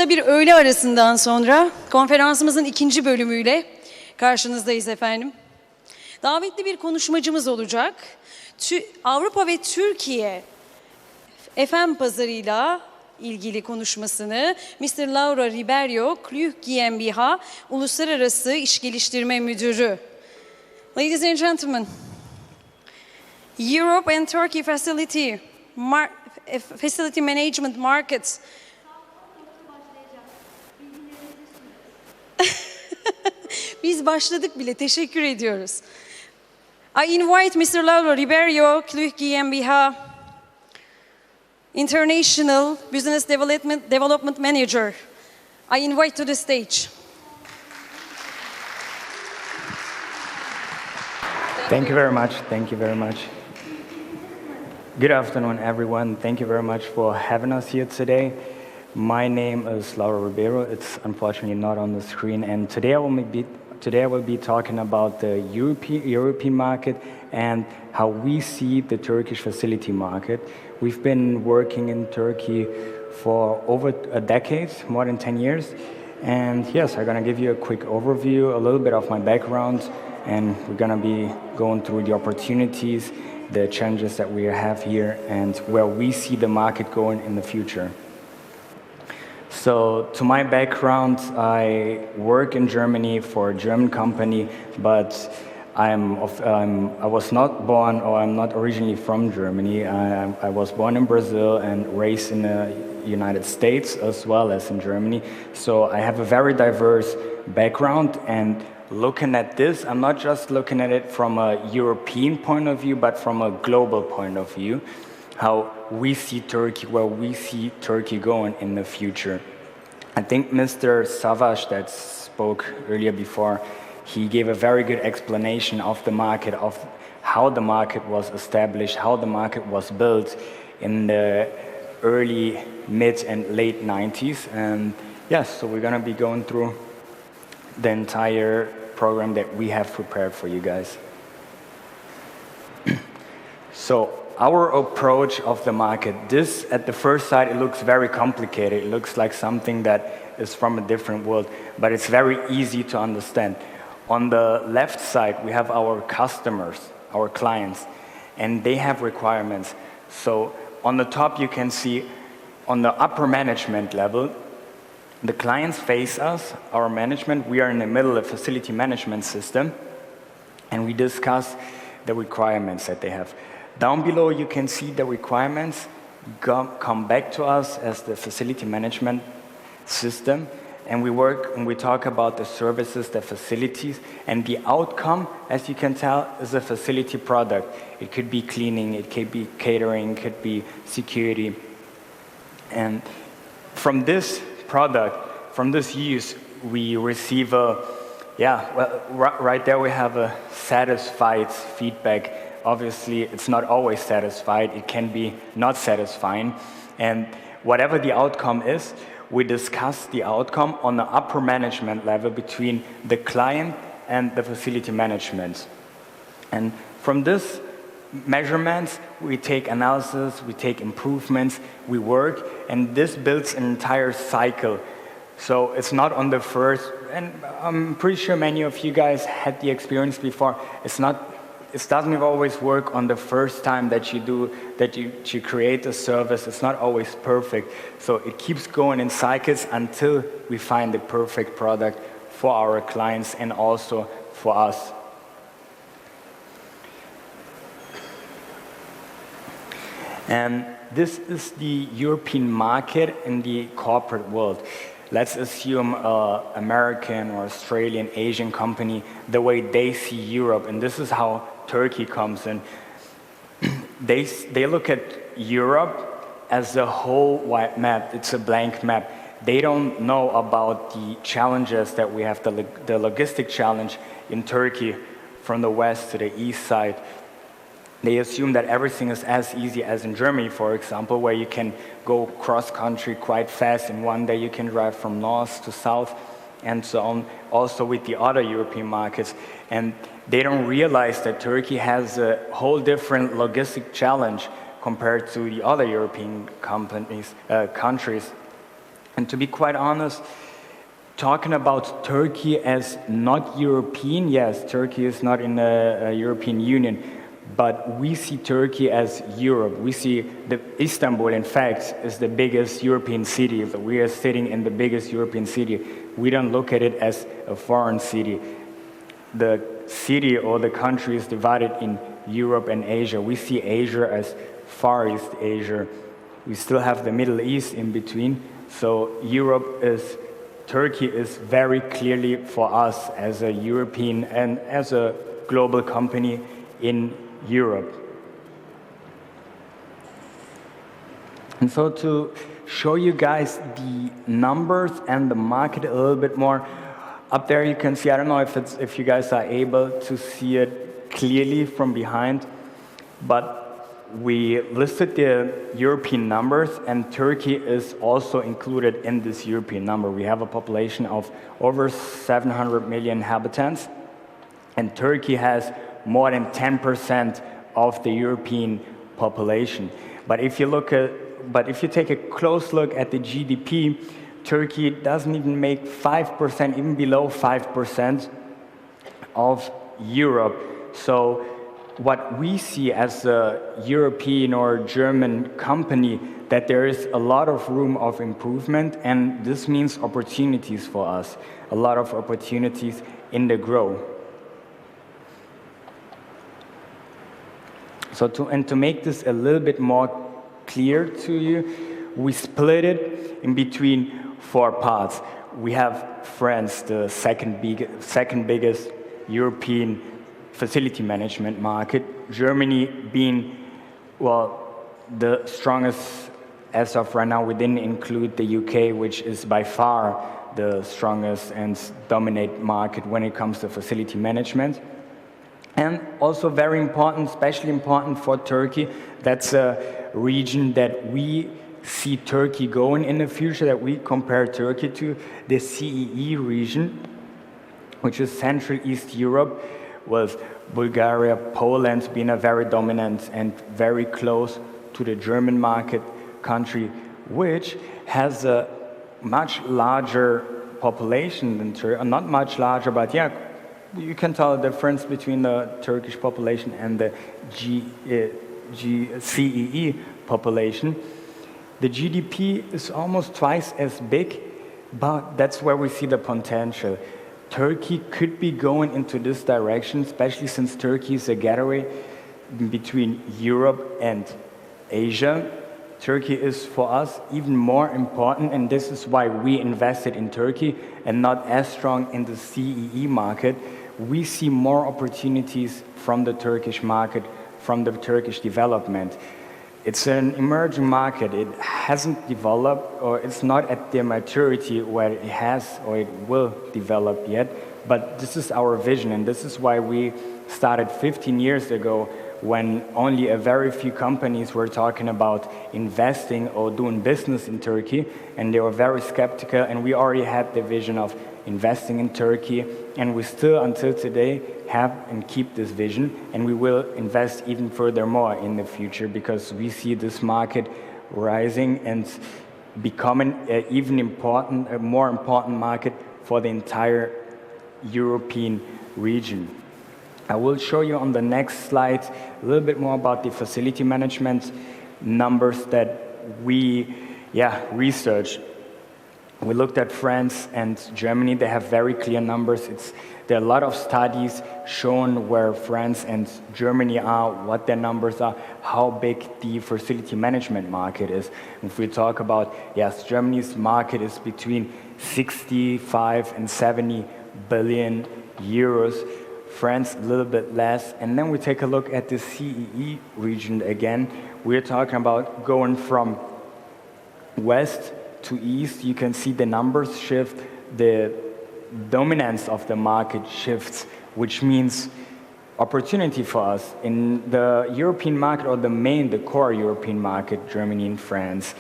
Bir öğle arasından sonra konferansımızın ikinci bölümüyle karşınızdayız efendim. Davetli bir konuşmacımız olacak. Avrupa ve Türkiye FM pazarıyla ilgili konuşmasını Mr. Lauro Riberio, Klüh GmbH, Uluslararası Geliştirme Müdürü. Ladies and gentlemen, Europe and Turkey Facility Management Markets. Biz başladık bile, teşekkür ediyoruz. I invite Mr. Lauro Riberio, Klüh GmbH, International Business Development Manager. I invite to the stage. Thank you very much. Thank you very much. Good afternoon, everyone. Thank you very much for having us here today. My name is Lauro Ribeiro. It's unfortunately not on the screen. And today I will be talking about the European market and how we see the Turkish facility market. We've been working in Turkey for over a decade, more than 10 years. And yes, I'm going to give you a quick overview, a little bit of my background, and we're going to be going through the opportunities, the challenges that we have here, and where we see the market going in the future. So, to my background, I work in Germany for a German company, but I was not born, or I'm not originally from Germany. I was born in Brazil and raised in the United States as well as in Germany. So I have a very diverse background, and looking at this, I'm not just looking at it from a European point of view, but from a global point of view, how we see Turkey, where we see Turkey going in the future. I think Mr. Savaş that spoke earlier before, he gave a very good explanation of the market, of how the market was established, how the market was built in the early, mid, and late 90s. And yes, so we're going to be going through the entire program that we have prepared for you guys. So, our approach of the market, this at the first sight, it looks very complicated. It looks like something that is from a different world, but it's very easy to understand. On the left side, we have our customers, our clients, and they have requirements. So on the top, you can see on the upper management level, the clients face us, our management. We are in the middle of facility management system, and we discuss the requirements that they have. Down below, you can see the requirements come back to us as the facility management system, and we work and we talk about the services, the facilities, and the outcome, as you can tell, is a facility product. It could be cleaning, it could be catering, it could be security. And from this product, from this use, we receive right there we have a satisfied feedback. Obviously, it's not always satisfied. It can be not satisfying. And whatever the outcome is, we discuss the outcome on the upper management level between the client and the facility management. And from this measurements, we take analysis, we take improvements, we work, and this builds an entire cycle. So it's not on the first, and I'm pretty sure many of you guys had the experience before, it doesn't always work on the first time that you create a service. It's not always perfect. So it keeps going in cycles until we find the perfect product for our clients and also for us. And this is the European market in the corporate world. Let's assume an American or Australian, Asian company, the way they see Europe, and this is how Turkey comes in. They look at Europe as a whole white map. It's a blank map. They don't know about the challenges that we have, the logistic challenge in Turkey from the west to the east side. They assume that everything is as easy as in Germany, for example, where you can go cross-country quite fast. In one day you can drive from north to south and so on, also with the other European markets. And they don't realize that Turkey has a whole different logistic challenge compared to the other European countries. And to be quite honest, talking about Turkey as not European, yes, Turkey is not in the European Union, but we see Turkey as Europe. We see Istanbul, in fact, is the biggest European city. We are sitting in the biggest European city. We don't look at it as a foreign city. The city or the country is divided in Europe and Asia. We see Asia as Far East Asia. We still have the Middle East in between. So Turkey is very clearly for us as a European and as a global company in Europe. And so to show you guys the numbers and the market a little bit more, up there you can see, I don't know if you guys are able to see it clearly from behind, but we listed the European numbers, and Turkey is also included in this European number. We have a population of over 700 million inhabitants, and Turkey has more than 10% of the European population. But if you take a close look at the GDP, Turkey doesn't even make 5%, even below 5% of Europe. So what we see as a European or German company, that there is a lot of room of improvement, and this means opportunities for us, a lot of opportunities in the growth. So to make this a little bit more clear to you, we split it in between 4 parts. We have France, the second biggest European facility management market. Germany being, well, the strongest as of right now. We didn't include the UK, which is by far the strongest and dominant market when it comes to facility management. And also very important, especially important for Turkey, that's a region that we see Turkey going in the future, that we compare Turkey to, the CEE region, which is Central East Europe, with Bulgaria, Poland being a very dominant and very close to the German market country, which has a much larger population than Turkey. Not much larger, but yeah, you can tell the difference between the Turkish population and the CEE population. The GDP is almost twice as big, but that's where we see the potential. Turkey could be going into this direction, especially since Turkey is a gateway between Europe and Asia. Turkey is for us even more important, and this is why we invested in Turkey and not as strong in the CEE market. We see more opportunities from the Turkish market, from the Turkish development. It's an emerging market. It hasn't developed, or it's not at the maturity where it has or it will develop yet. But this is our vision, and this is why we started 15 years ago, when only a very few companies were talking about investing or doing business in Turkey, and they were very skeptical, and we already had the vision of investing in Turkey, and we still, until today, have and keep this vision, and we will invest even furthermore in the future, because we see this market rising and becoming a more important market for the entire European region. I will show you on the next slide a little bit more about the facility management numbers that we researched. We looked at France and Germany. They have very clear numbers. There are a lot of studies showing where France and Germany are, what their numbers are, how big the facility management market is. If we talk about, yes, Germany's market is between 65 and 70 billion euros. France a little bit less. And then we take a look at the CEE region again. We're talking about going from west to east. You can see the numbers shift, the dominance of the market shifts, which means opportunity for us. In the European market, or the core European market, Germany and France,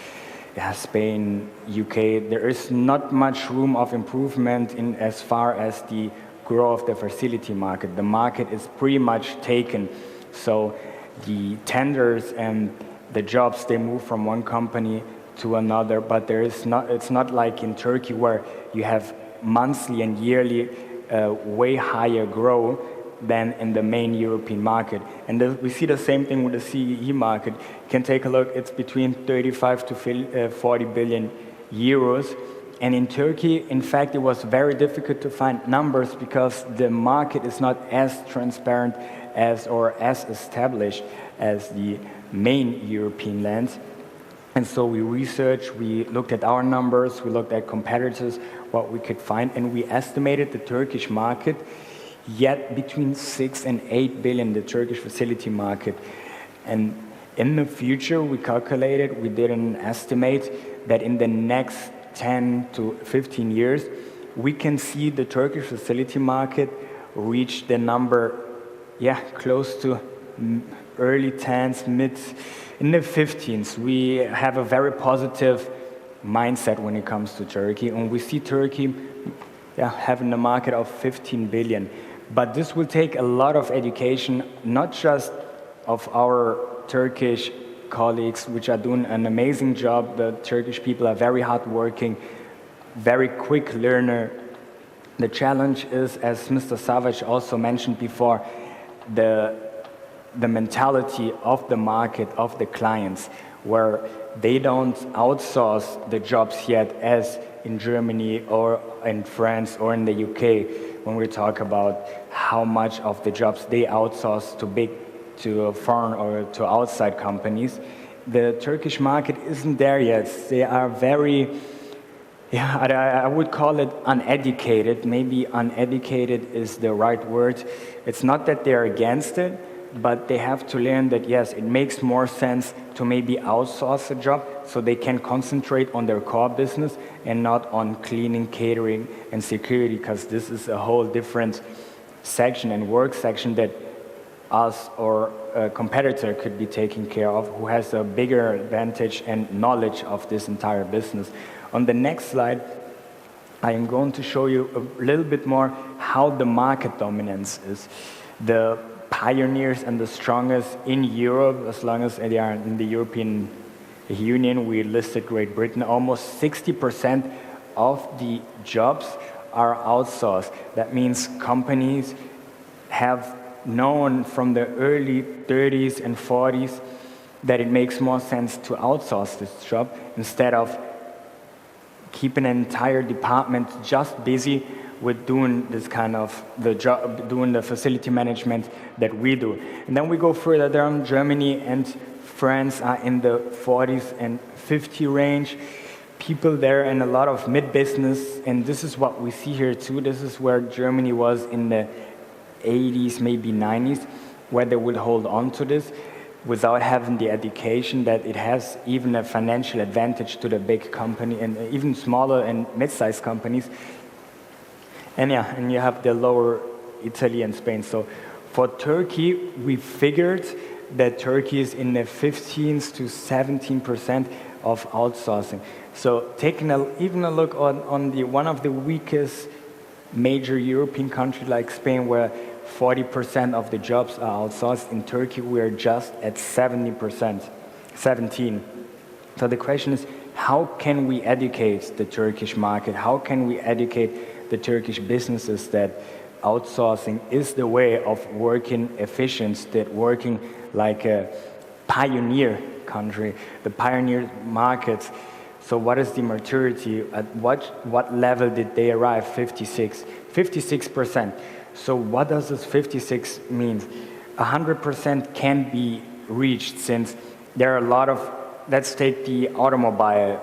Spain, UK, there is not much room of improvement in as far as the growth of the facility market. The market is pretty much taken. So the tenders and the jobs, they move from one company to another, but it's not like in Turkey where you have monthly and yearly way higher growth than in the main European market. And we see the same thing with the CEE market. You can take a look, it's between 35 to 40 billion euros. And in Turkey, in fact, it was very difficult to find numbers because the market is not as transparent or as established as the main European lands. And so we researched, we looked at our numbers, we looked at competitors, what we could find, and we estimated the Turkish market yet between 6 and 8 billion, the Turkish facility market. And in the future, we calculated, we did an estimate that in the next 10 to 15 years, we can see the Turkish facility market reach the number, close to early 10s, in the 15s. We have a very positive mindset when it comes to Turkey, and we see Turkey having a market of 15 billion. But this will take a lot of education, not just of our Turkish colleagues, which are doing an amazing job. The Turkish people are very hardworking, very quick learner. The challenge is, as Mr. Savage also mentioned before, the mentality of the market, of the clients, where they don't outsource the jobs yet as in Germany or in France or in the UK, when we talk about how much of the jobs they outsource to foreign or to outside companies. The Turkish market isn't there yet. They are very, I would call it uneducated. Maybe uneducated is the right word. It's not that they're against it, but they have to learn that, yes, it makes more sense to maybe outsource a job so they can concentrate on their core business and not on cleaning, catering, and security, because this is a whole different section and work section that us or a competitor could be taking care of, who has a bigger advantage and knowledge of this entire business. On the next slide, I am going to show you a little bit more how the market dominance is. The pioneers and the strongest in Europe, as long as they are in the European Union, we listed Great Britain, almost 60% of the jobs are outsourced. That means companies have known from the early 30s and 40s that it makes more sense to outsource this job instead of keeping an entire department just busy with doing this kind of the job, doing the facility management that we do. And then we go further down. Germany and France are in the 40s and 50 range. People there and a lot of mid-business, and this is what we see here too. This is where Germany was in the 80s, maybe 90s, where they would hold on to this without having the education that it has even a financial advantage to the big company and even smaller and mid-sized companies. And and you have the lower Italy and Spain. So for Turkey, we figured that Turkey is in the 15s to 17% of outsourcing. So taking even a look on the one of the weakest major European country like Spain, where 40% of the jobs are outsourced, in Turkey we're just at 17%. So the question is, how can we educate the Turkish market? How can we educate the Turkish businesses that outsourcing is the way of working efficient, that working like a pioneer country, the pioneer markets? So what is the maturity? At what level did they arrive? 56%. So what does this 56 mean? 100% can be reached, since there are a lot of, let's take the automobile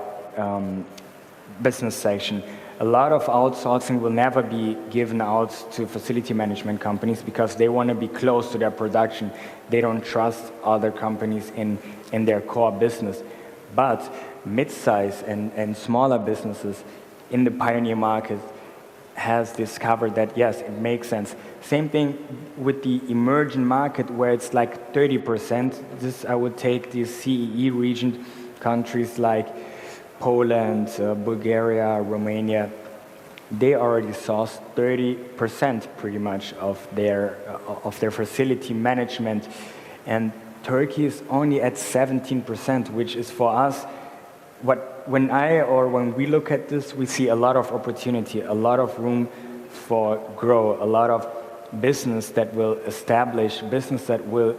business section. A lot of outsourcing will never be given out to facility management companies because they want to be close to their production. They don't trust other companies in their core business. But mid-size and smaller businesses in the pioneer market has discovered that, yes, it makes sense. Same thing with the emerging market, where it's like 30%. This, I would take the CEE region, countries like Poland, Bulgaria, Romania. They already source 30% pretty much of their facility management, and Turkey is only at 17%, which is for us when we look at this, we see a lot of opportunity, a lot of room for growth, a lot of business that will establish, business that will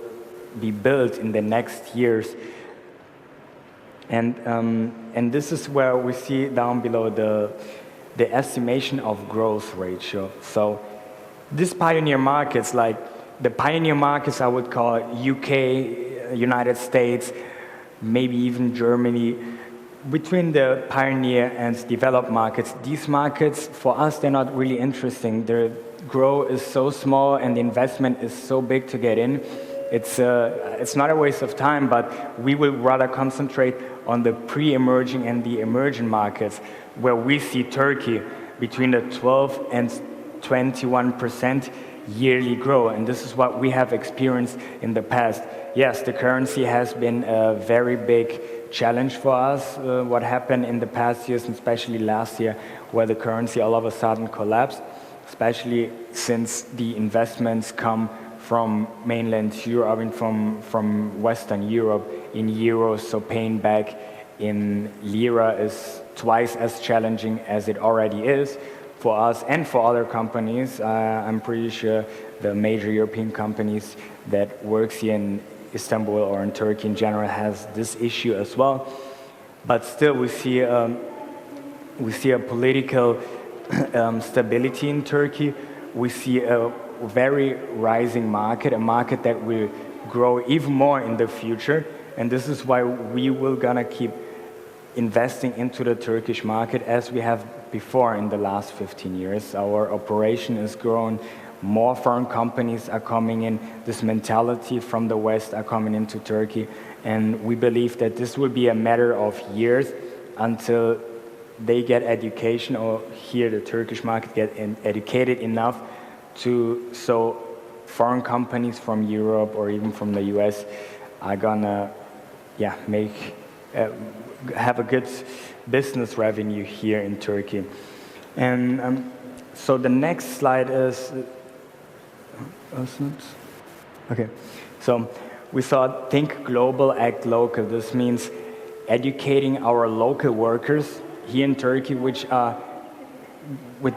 be built in the next years. And this is where we see down below the estimation of growth ratio. So these pioneer markets, like the pioneer markets, I would call it UK, United States, maybe even Germany. Between the pioneer and developed markets, these markets, for us, they're not really interesting. Their growth is so small and the investment is so big to get in. It's not a waste of time, but we will rather concentrate on the pre-emerging and the emerging markets, where we see Turkey between the 12 and 21% yearly growth. And this is what we have experienced in the past. Yes, the currency has been a very big challenge for us, what happened in the past years, and especially last year, where the currency all of a sudden collapsed, especially since the investments come from mainland Europe and from Western Europe in euros, so paying back in lira is twice as challenging as it already is for us and for other companies. I'm pretty sure the major European companies that works here in Istanbul or in Turkey in general has this issue as well. But still, we see a political stability in Turkey. We see a very rising market, a market that will grow even more in the future. And this is why we will gonna keep investing into the Turkish market as we have before in the last 15 years. Our operation is growing. More foreign companies are coming in. This mentality from the West are coming into Turkey. And we believe that this will be a matter of years until they get education, or here the Turkish market get educated enough so foreign companies from Europe or even from the US are gonna have a good business revenue here in Turkey. And so the next slide is okay. So we thought, think global, act local. This means educating our local workers here in Turkey, which are with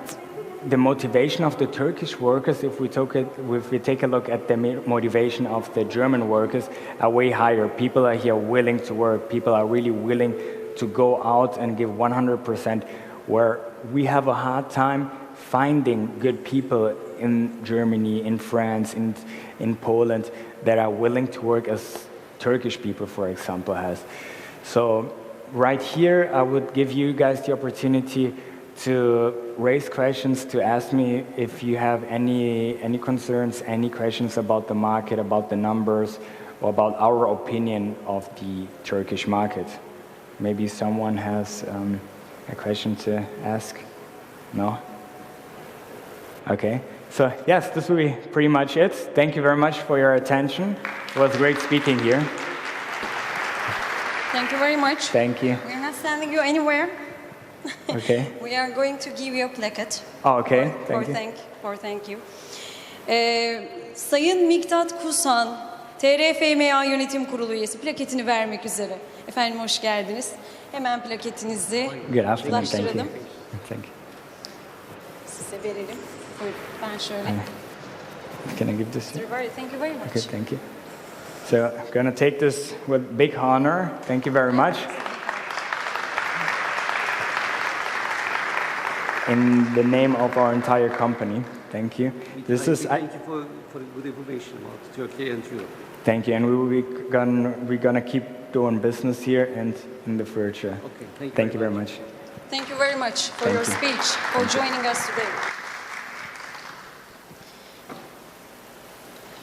the motivation of the Turkish workers. If we take a look at the motivation of the German workers, are way higher. People are here willing to work. People are really willing to go out and give 100%, where we have a hard time finding good people in Germany, in France, in Poland, that are willing to work as Turkish people, for example, has. So right here, I would give you guys the opportunity to raise questions, to ask me if you have any concerns, any questions about the market, about the numbers, or about our opinion of the Turkish market. Maybe someone has a question to ask? No? Okay. So yes, this will be pretty much it. Thank you very much for your attention. It was great speaking here. Thank you very much. Thank you. We're not sending you anywhere. Okay. We are going to give you a placket. Oh, okay. Thank you. Sayın Miktat Kusan, TRFMA Yönetim Kurulu üyesi, plaketini vermek üzere. Efendim hoş geldiniz. Hemen plaketinizi ulaştıralım. Thank you. Size verelim. Buyurun, ben şöyle. Can I give this? Riberio, thank you very much. Okay, thank you. So I'm going to take this with big honor. Thank you very much. In the name of our entire company, thank you. Thank you for good information about Turkey and Europe. Thank you, and we're gonna keep doing business here and in the future. Okay, thank you very much. Thank you very much for your speech, for joining us today.